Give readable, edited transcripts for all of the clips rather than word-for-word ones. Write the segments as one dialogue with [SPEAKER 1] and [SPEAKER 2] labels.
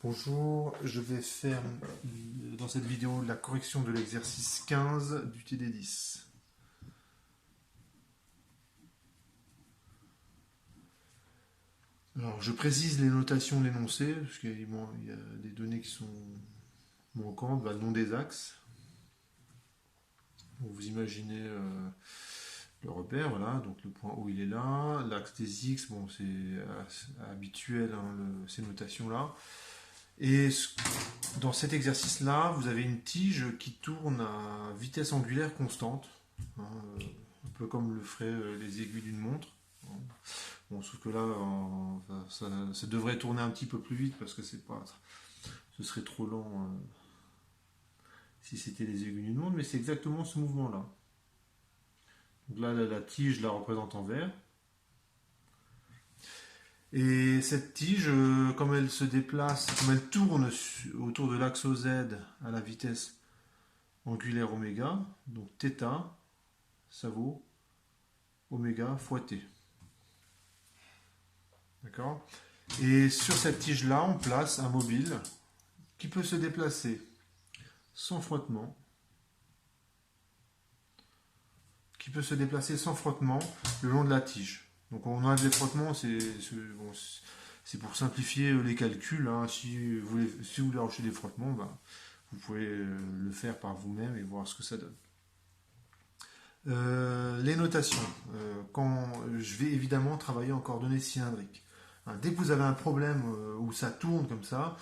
[SPEAKER 1] Bonjour, je vais faire dans cette vidéo la correction de l'exercice 15 du TD10. Alors, je précise les notations de l'énoncé, parce qu'il y a des données qui sont manquantes, le nom des axes. Donc, vous imaginez le repère, voilà, donc le point O il est là, l'axe des X, bon c'est habituel ces notations-là. Et dans cet exercice-là, vous avez une tige qui tourne à vitesse angulaire constante, hein, un peu comme le feraient les aiguilles d'une montre. Bon, sauf que là, ça devrait tourner un petit peu plus vite parce que ce serait trop lent si c'était les aiguilles d'une montre, mais c'est exactement ce mouvement-là. Donc là, la tige, je la représente en vert. Et cette tige, comme elle se déplace, comme elle tourne autour de l'axe OZ à la vitesse angulaire oméga, donc θ, ça vaut oméga fois t. D'accord? Et sur cette tige-là, on place un mobile qui peut se déplacer sans frottement, le long de la tige. Donc on enlève les frottements, c'est pour simplifier les calculs, hein. Si vous voulez rajouter des frottements, vous pouvez le faire par vous-même et voir ce que ça donne. Les notations. Quand je vais évidemment travailler en coordonnées cylindriques. Hein, dès que vous avez un problème où ça tourne comme ça,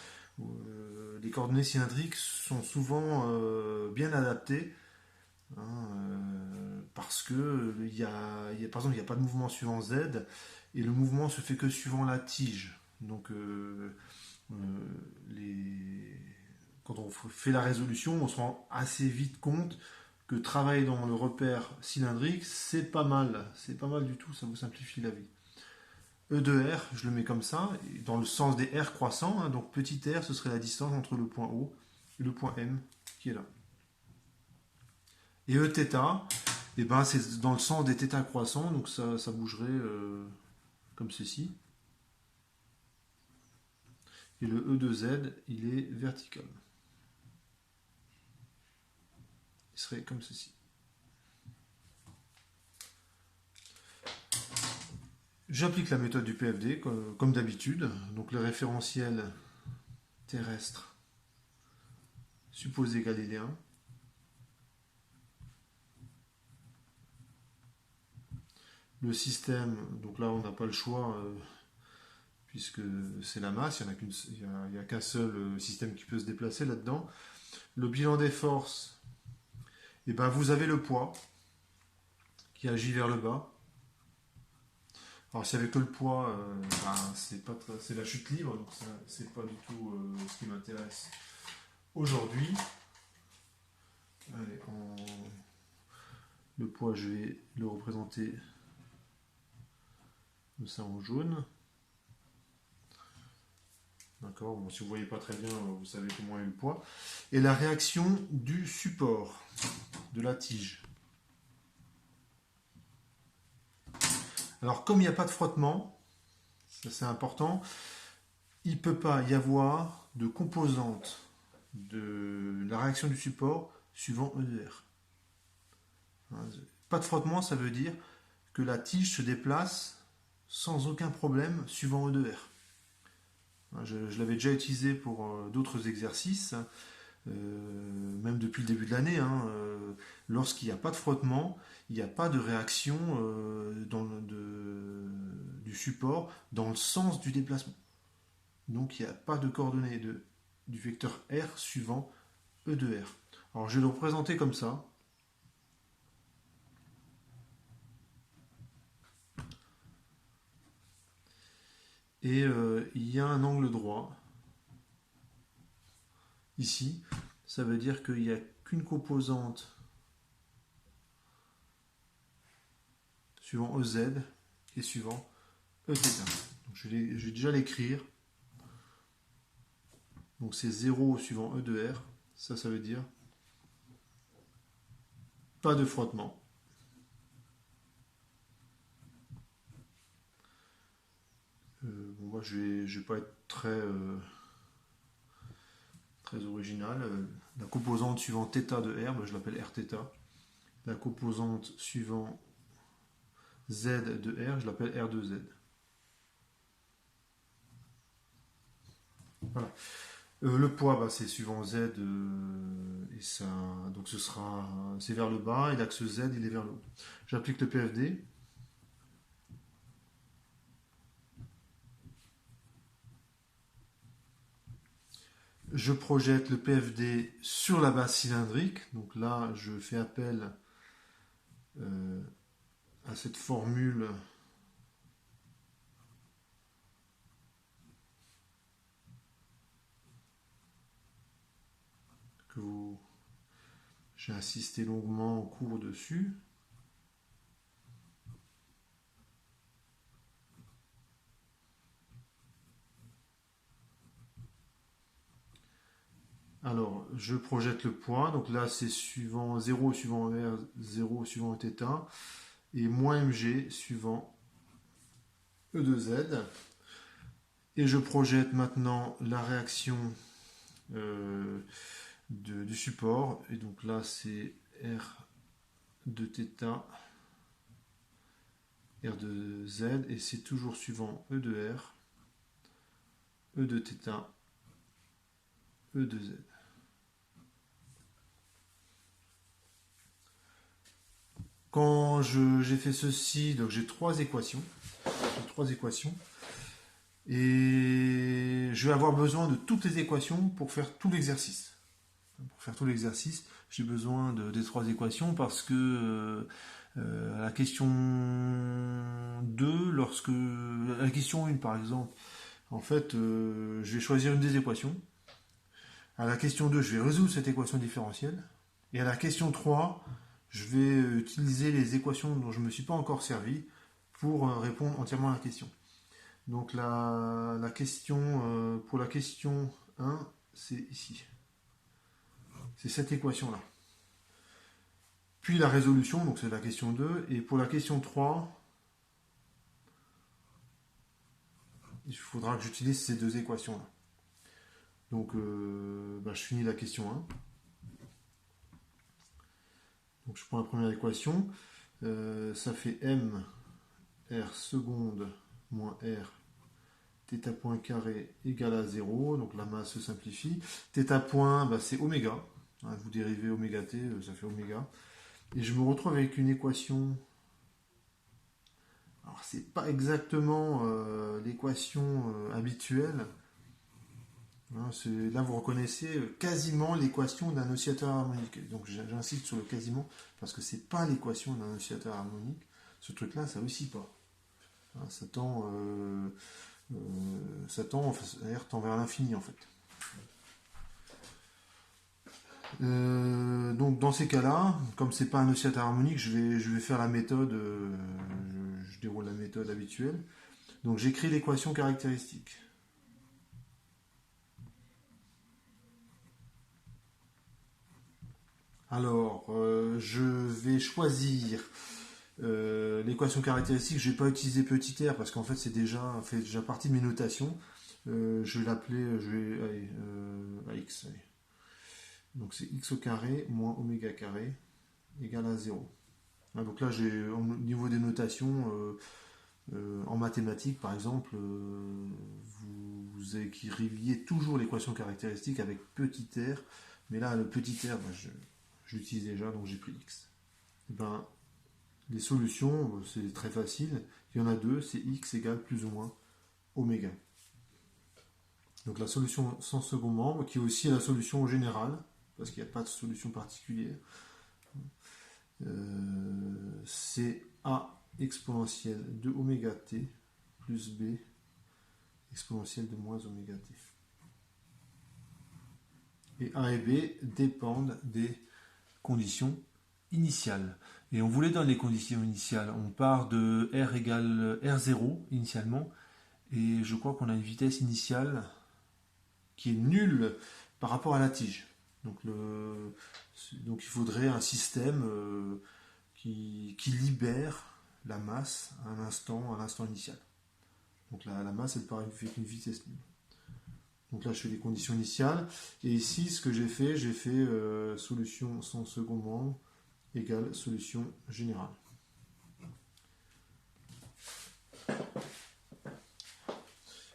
[SPEAKER 1] les coordonnées cylindriques sont souvent bien adaptées, hein, parce que par exemple, il n'y a pas de mouvement suivant Z et le mouvement se fait que suivant la tige. Donc, euh, les... quand on fait la résolution, on se rend assez vite compte que travailler dans le repère cylindrique, c'est pas mal. C'est pas mal du tout, ça vous simplifie la vie. E de R, je le mets comme ça, dans le sens des R croissants. Hein, donc petit r, ce serait la distance entre le point O et le point M qui est là. Et Eθ, et ben, c'est dans le sens des θ croissants, donc ça bougerait comme ceci. Et le E de Z, il est vertical. Il serait comme ceci. J'applique la méthode du PFD comme d'habitude. Donc le référentiel terrestre supposé galiléen. Le système, donc là on n'a pas le choix puisque c'est la masse, il n'y a qu'un seul système qui peut se déplacer là-dedans. Le bilan des forces, et ben vous avez le poids qui agit vers le bas. Alors si avec le poids, c'est la chute libre, donc c'est pas du tout ce qui m'intéresse aujourd'hui. Allez, le poids, je vais le représenter comme ça en jaune. D'accord, bon, si vous ne voyez pas très bien, vous savez comment est le poids. Et la réaction du support, de la tige. Alors comme il n'y a pas de frottement, ça c'est important, il ne peut pas y avoir de composante de la réaction du support suivant E de R. Pas de frottement, ça veut dire que la tige se déplace sans aucun problème suivant E de R. Je l'avais déjà utilisé pour d'autres exercices, même depuis le début de l'année. Lorsqu'il n'y a pas de frottement, il n'y a pas de réaction du support dans le sens du déplacement. Donc il n'y a pas de coordonnées du vecteur R suivant E de R. Alors je vais le représenter comme ça. Et il y a un angle droit ici. Ça veut dire qu'il n'y a qu'une composante suivant EZ et suivant Eθ. Donc je vais déjà l'écrire. Donc c'est 0 suivant E de R. Ça veut dire pas de frottement. Moi je vais pas être très très original. La composante suivant θ de R, ben, je l'appelle Rθ. La composante suivant Z de R, je l'appelle R de Z. Voilà. Le poids, bah, c'est suivant Z et ça, donc c'est vers le bas et l'axe Z il est vers le haut. J'applique le PFD. Je projette le PFD sur la base cylindrique. Donc là, je fais appel à cette formule que j'ai insisté longuement au cours dessus. Alors, je projette le poids. Donc là, c'est suivant 0 suivant R, 0 suivant θ, et moins mg suivant E de Z. Et je projette maintenant la réaction du support. Et donc là, c'est R de θ, R de Z, et c'est toujours suivant E de R, E de θ, E de Z. Quand j'ai fait ceci, donc j'ai trois équations. Et je vais avoir besoin de toutes les équations pour faire tout l'exercice. Pour faire tout l'exercice, j'ai besoin des trois équations parce que à la question 2, à la question 1 par exemple, en fait, je vais choisir une des équations. À la question 2, je vais résoudre cette équation différentielle. Et à la question 3, je vais utiliser les équations dont je ne me suis pas encore servi pour répondre entièrement à la question. Donc la question, pour la question 1, c'est ici. C'est cette équation-là. Puis la résolution, donc c'est la question 2. Et pour la question 3, il faudra que j'utilise ces deux équations-là. Donc je finis la question 1. Donc je prends la première équation. Ça fait m r seconde moins r θ point carré égale à 0. Donc la masse se simplifie. Θ point, c'est oméga. Vous dérivez oméga t, ça fait oméga. Et je me retrouve avec une équation. Alors c'est pas exactement l'équation habituelle. Là vous reconnaissez quasiment l'équation d'un oscillateur harmonique. Donc j'insiste sur le quasiment parce que c'est pas l'équation d'un oscillateur harmonique. Ce truc-là, ça aussi pas. Ça tend vers l'infini en fait. Donc dans ces cas-là, comme c'est pas un oscillateur harmonique, je vais faire la méthode, je déroule la méthode habituelle. Donc j'écris l'équation caractéristique. Alors, je vais choisir l'équation caractéristique. Je ne vais pas utiliser petit r parce qu'en fait c'est fait déjà partie de mes notations. Je vais l'appeler, AX. Allez. Donc c'est x au carré moins oméga carré égale à 0. Donc là, au niveau des notations, en mathématiques par exemple, vous écriviez toujours l'équation caractéristique avec petit r. Mais là, le petit r, je l'utilise déjà, donc j'ai pris x. Et les solutions, c'est très facile. Il y en a deux, c'est x égale plus ou moins oméga. Donc la solution sans second membre, qui est aussi la solution générale, parce qu'il n'y a pas de solution particulière, c'est a exponentielle de oméga t plus b exponentielle de moins oméga t. Et a et b dépendent des conditions initiales. Et on vous les donne les conditions initiales. On part de r égale r0 initialement, et je crois qu'on a une vitesse initiale qui est nulle par rapport à la tige. Donc il faudrait un système qui libère la masse à l'instant initial. Donc la masse, elle part avec une vitesse nulle. Donc là, je fais les conditions initiales. Et ici, ce que j'ai fait solution sans second membre égale solution générale.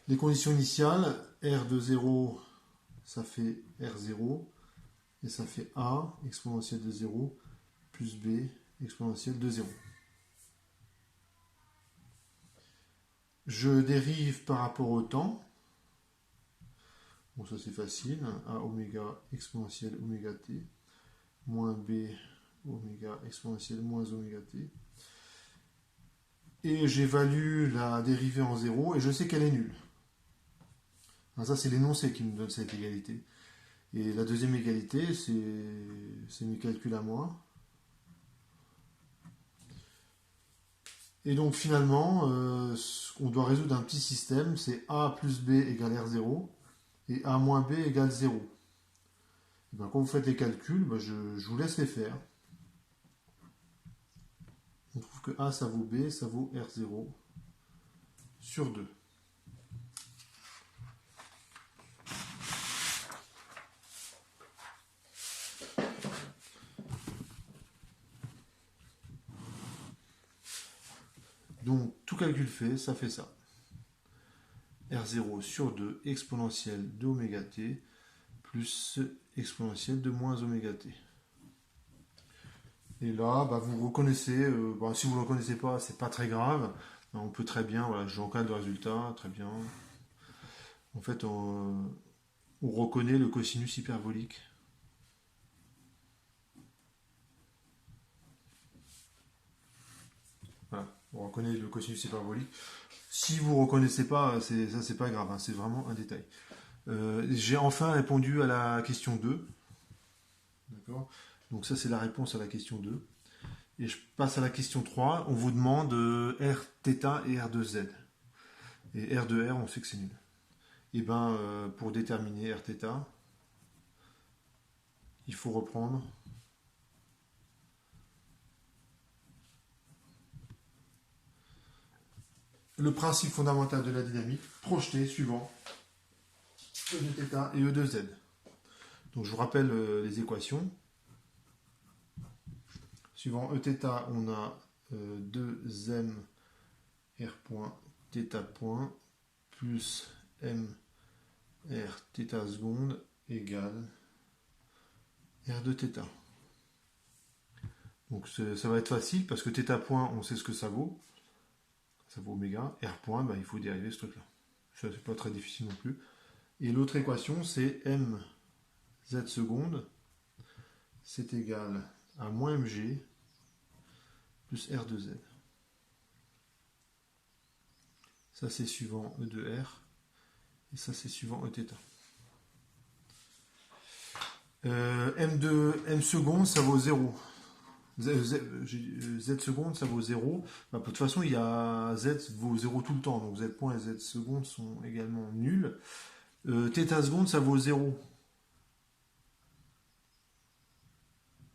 [SPEAKER 1] Les conditions initiales, R de 0, ça fait R0, et ça fait A exponentielle de 0, plus B exponentielle de 0. Je dérive par rapport au temps. Bon, ça c'est facile. A oméga exponentielle oméga t, moins B oméga exponentielle moins oméga t. Et j'évalue la dérivée en 0 et je sais qu'elle est nulle. Alors ça, c'est l'énoncé qui me donne cette égalité. Et la deuxième égalité, c'est mes calculs à moi. Et donc finalement, on doit résoudre un petit système, c'est A plus B égale R0 et A moins B égale 0. Et bien, quand vous faites les calculs, ben, je vous laisse les faire. On trouve que A ça vaut B, ça vaut R0 sur 2. Donc, tout calcul fait, ça fait ça. R0 sur 2 exponentielle de oméga t plus exponentielle de moins oméga t. Et là, bah, vous reconnaissez, si vous ne le reconnaissez pas, c'est pas très grave. On peut très bien, voilà, j'encadre le résultat, très bien. En fait, on reconnaît le cosinus hyperbolique. Voilà, on reconnaît le cosinus hyperbolique. Si vous ne reconnaissez pas, ça c'est pas grave, hein, c'est vraiment un détail. J'ai enfin répondu à la question 2. D'accord. Donc ça c'est la réponse à la question 2. Et je passe à la question 3. On vous demande Rθ et R de Z. Et R de R, on sait que c'est nul. Et bien, pour déterminer Rθ, il faut reprendre le principe fondamental de la dynamique, projeté suivant E de θ et E de Z. Donc je vous rappelle les équations. Suivant Eθ, on a 2m R point θ point plus m R θ seconde égale R de θ. Donc ça va être facile parce que θ point, on sait ce que ça vaut. Ça vaut oméga. R point, il faut dériver ce truc-là. Ça, c'est pas très difficile non plus. Et l'autre équation, c'est m z seconde, c'est égal à moins mg plus R de Z. Ça, c'est suivant E de R. Et ça, c'est suivant Eθ. M seconde, ça vaut 0. Z seconde, ça vaut 0. De toute façon, il y a Z vaut 0 tout le temps. Donc Z point et Z seconde sont également nuls. Θ seconde, ça vaut 0.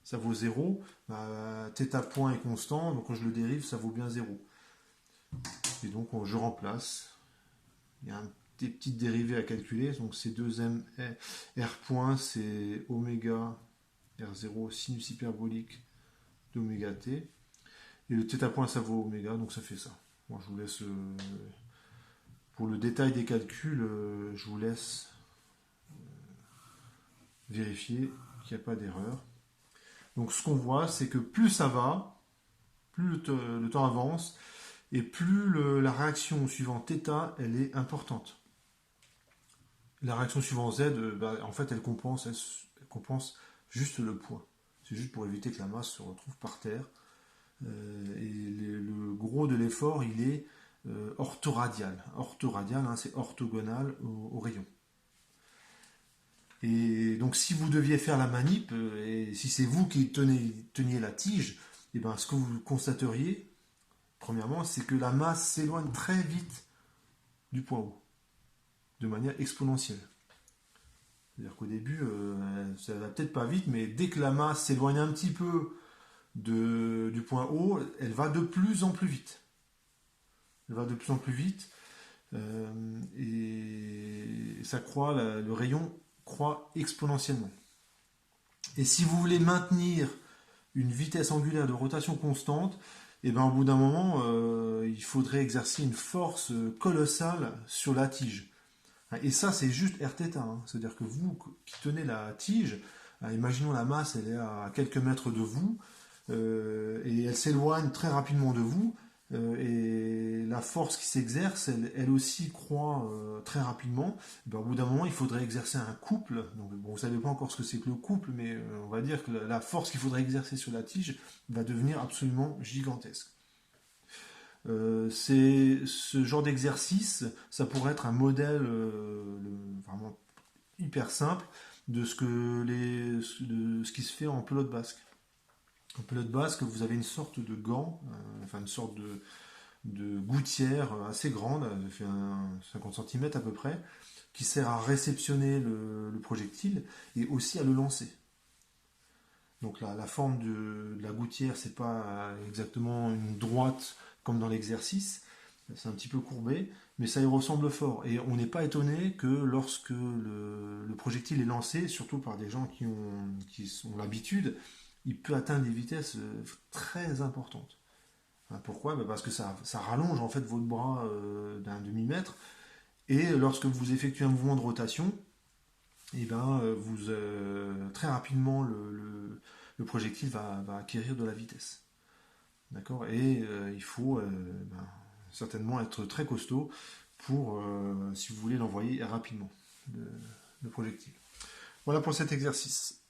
[SPEAKER 1] Ça vaut 0. Θ point est constant. Donc quand je le dérive, ça vaut bien 0. Et donc je remplace. Il y a des petites dérivées à calculer. Donc c'est 2m R point, c'est oméga R0 sinus hyperbolique d'oméga t. Et le θ point, ça vaut oméga, donc ça fait ça. Bon, je vous laisse... pour le détail des calculs, je vous laisse vérifier qu'il n'y a pas d'erreur. Donc ce qu'on voit, c'est que plus ça va, plus le temps avance, et plus la réaction suivant θ, elle est importante. La réaction suivant Z, en fait, elle compense juste le poids. C'est juste pour éviter que la masse se retrouve par terre. Et le gros de l'effort, il est orthoradial. Orthoradial, hein, c'est orthogonal au rayon. Et donc, si vous deviez faire la manip, et si c'est vous qui teniez la tige, et ben, ce que vous constateriez, premièrement, c'est que la masse s'éloigne très vite du point haut, de manière exponentielle. C'est-à-dire qu'au début, ça va peut-être pas vite, mais dès que la masse s'éloigne un petit peu du point haut, elle va de plus en plus vite. Elle va de plus en plus vite. et ça croît, le rayon croît exponentiellement. Et si vous voulez maintenir une vitesse angulaire de rotation constante, et ben au bout d'un moment, il faudrait exercer une force colossale sur la tige. Et ça, c'est juste Rθ, hein. C'est-à-dire que vous qui tenez la tige, imaginons la masse, elle est à quelques mètres de vous, et elle s'éloigne très rapidement de vous, et la force qui s'exerce, elle aussi croît très rapidement. Ben, au bout d'un moment, il faudrait exercer un couple. Donc, bon, vous ne savez pas encore ce que c'est que le couple, mais on va dire que la force qu'il faudrait exercer sur la tige va devenir absolument gigantesque. C'est ce genre d'exercice, ça pourrait être un modèle vraiment hyper simple de de ce qui se fait en pelote basque. En pelote basque, vous avez une sorte de gant, enfin une sorte de gouttière assez grande, elle fait 50 cm à peu près, qui sert à réceptionner le projectile et aussi à le lancer. Donc la forme de la gouttière, c'est pas exactement une droite comme dans l'exercice, c'est un petit peu courbé, mais ça y ressemble fort. Et on n'est pas étonné que lorsque le projectile est lancé, surtout par des gens qui ont l'habitude, il peut atteindre des vitesses très importantes. Pourquoi? Parce que ça rallonge en fait votre bras d'un demi-mètre, et lorsque vous effectuez un mouvement de rotation, et ben, très rapidement le projectile va acquérir de la vitesse. D'accord. Et il faut certainement être très costaud pour, si vous voulez l'envoyer rapidement, le projectile. Voilà pour cet exercice.